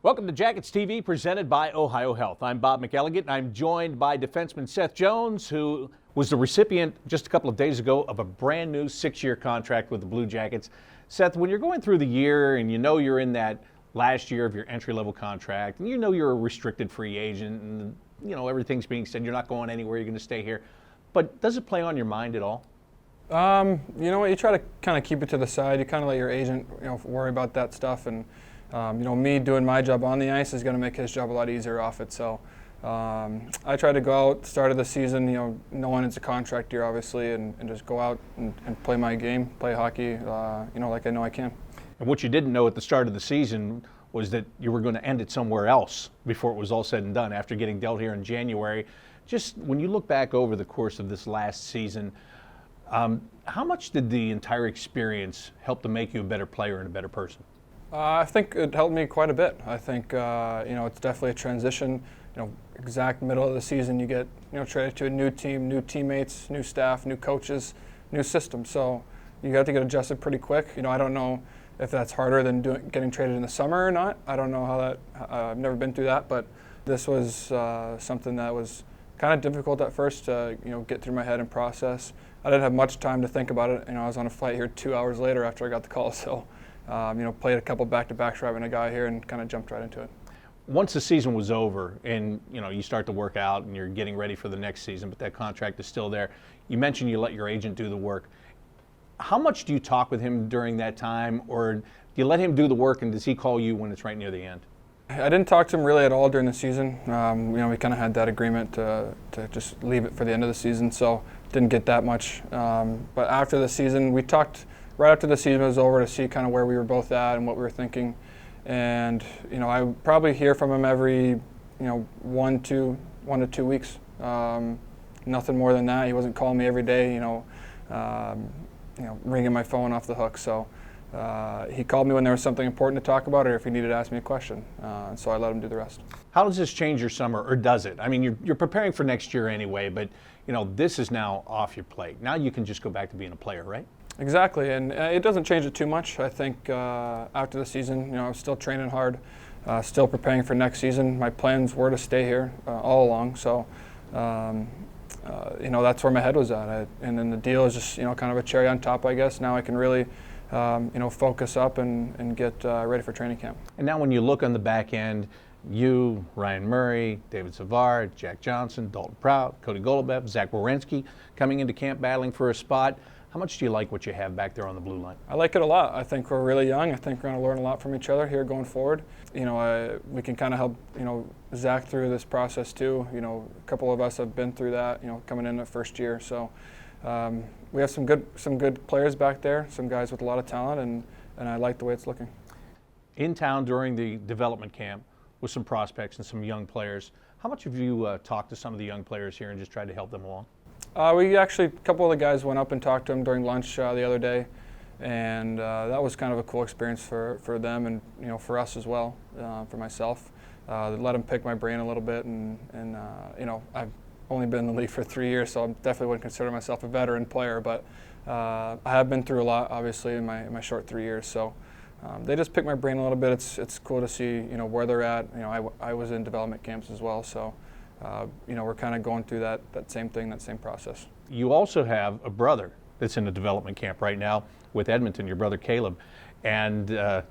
Welcome to Jackets TV, presented by Ohio Health. I'm Bob McElligott, and I'm joined by defenseman Seth Jones, who was the recipient just a couple of days ago of a brand new 6-year contract with the Blue Jackets. Seth, when you're going through the year and you know you're in that last year of your entry-level contract, and you know you're a restricted free agent, and you know everything's being said, you're not going anywhere, you're going to stay here, but does it play on your mind at all? You know what, you try to kind of keep it to the side. You kind of let your agent, worry about that stuff, and me doing my job on the ice is going to make his job a lot easier off it. So I try to go out, start of the season, knowing it's a contract year, obviously, and just go out and play my game, play hockey, like I know I can. And what you didn't know at the start of the season was that you were going to end it somewhere else before it was all said and done after getting dealt here in January. Just when you look back over the course of this last season, how much did the entire experience help to make you a better player and a better person? I think it helped me quite a bit. I think it's definitely a transition. Exact middle of the season, you get traded to a new team, new teammates, new staff, new coaches, new system. So you have to get adjusted pretty quick. I don't know if that's harder than getting traded in the summer or not. I don't know how that. I've never been through that, but this was something that was kind of difficult at first to get through my head and process. I didn't have much time to think about it. I was on a flight here 2 hours later after I got the call, so played a couple back-to-backs right when I got here and kind of jumped right into it. Once the season was over and you start to work out and you're getting ready for the next season, but that contract is still there, you mentioned you let your agent do the work. How much do you talk with him during that time, or do you let him do the work, and does he call you when it's right near the end? I didn't talk to him really at all during the season. We kind of had that agreement to just leave it for the end of the season, so didn't get that much. But after the season, we talked right after the season was over to see kind of where we were both at and what we were thinking. And I would probably hear from him every 1 to 2 weeks. Nothing more than that. He wasn't calling me every day. Ringing my phone off the hook. So he called me when there was something important to talk about, or if he needed to ask me a question. And so I let him do the rest. How does this change your summer, or does it? I mean, you're preparing for next year anyway, but this is now off your plate. Now you can just go back to being a player, right? Exactly, and it doesn't change it too much. I think after the season, I was still training hard, still preparing for next season. My plans were to stay here all along, so that's where my head was at. And then the deal is just kind of a cherry on top, I guess. Now I can really focus up and get ready for training camp. And now when you look on the back end, you, Ryan Murray, David Savard, Jack Johnson, Dalton Prout, Cody Golubev, Zach Werenski coming into camp battling for a spot. How much do you like what you have back there on the blue line? I like it a lot. I think we're really young. I think we're going to learn a lot from each other here going forward. We can kind of help, Zach through this process too. A couple of us have been through that, coming in the first year. So we have some good players back there, some guys with a lot of talent, and I like the way it's looking. In town during the development camp with some prospects and some young players, how much have you talked to some of the young players here and just tried to help them along? We actually, a couple of the guys went up and talked to them during lunch the other day, and that was kind of a cool experience for them and for us as well, for myself. Let them pick my brain a little bit, and I've only been in the league for 3 years, so I definitely wouldn't consider myself a veteran player, but I have been through a lot, obviously, in my short 3 years. So they just pick my brain a little bit. It's cool to see where they're at. I was in development camps as well, so. We're kind of going through that same thing, that same process. You also have a brother that's in the development camp right now with Edmonton, your brother Caleb, and a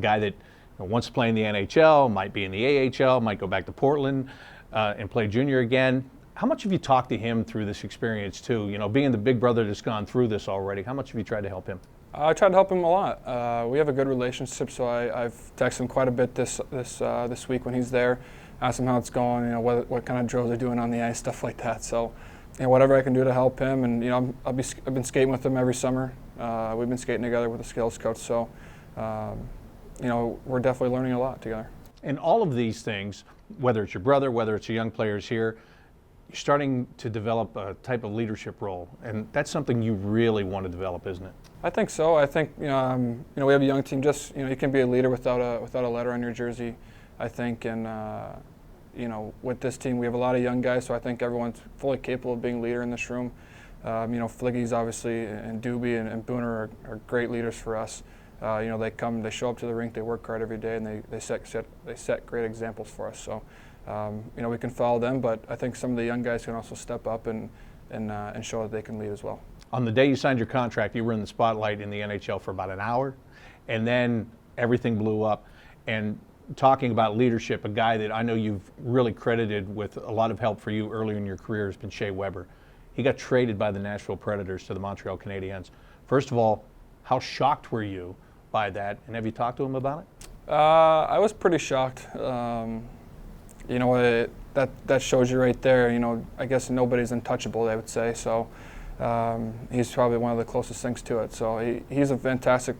guy that wants to play in the NHL, might be in the AHL, might go back to Portland and play junior again. How much have you talked to him through this experience too? Being the big brother that's gone through this already, how much have you tried to help him? I tried to help him a lot. We have a good relationship, so I've texted him quite a bit this week when he's there. Ask him how it's going, what kind of drills they're doing on the ice, stuff like that. So, whatever I can do to help him, and I've been skating with him every summer. We've been skating together with the skills coach, so we're definitely learning a lot together. And all of these things, whether it's your brother, whether it's your young players here, you're starting to develop a type of leadership role, and that's something you really want to develop, isn't it? I think so. I think we have a young team. Just you can be a leader without a letter on your jersey, I think, and with this team, we have a lot of young guys, so I think everyone's fully capable of being a leader in this room. Fliggy's obviously, and Doobie and Booner are great leaders for us. They come, they show up to the rink, they work hard every day, and they set great examples for us. So, we can follow them, but I think some of the young guys can also step up and show that they can lead as well. On the day you signed your contract, you were in the spotlight in the NHL for about an hour, and then everything blew up. And talking about leadership, a guy that I know you've really credited with a lot of help for you earlier in your career has been Shay Webber. He got traded by the Nashville Predators to the Montreal Canadiens. First of all, how shocked were you by that, and have you talked to him about it? I was pretty shocked. That shows you right there. I guess nobody's untouchable, they would say. So he's probably one of the closest things to it. So he's a fantastic,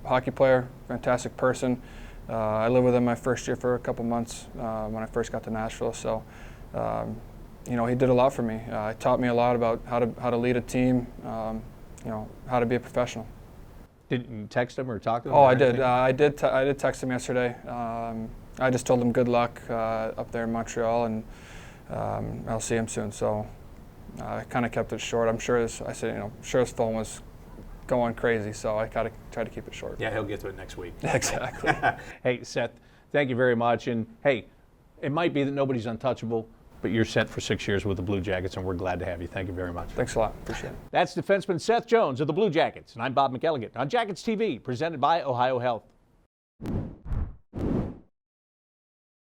hockey player, fantastic person. I lived with him my first year for a couple months when I first got to Nashville. So he did a lot for me. He taught me a lot about how to lead a team. How to be a professional. Did you text him or talk to him? Oh, I did. I did text him yesterday. I just told him good luck up there in Montreal, and I'll see him soon. So I kind of kept it short. I'm sure his phone was going crazy, so I gotta try to keep it short. Yeah, he'll get to it next week. Exactly. Hey, Seth, thank you very much. And hey, it might be that nobody's untouchable, but you're set for 6 years with the Blue Jackets, and we're glad to have you. Thank you very much. Thanks a lot. Appreciate it. That's defenseman Seth Jones of the Blue Jackets, and I'm Bob McElligott on Jackets TV, presented by Ohio Health.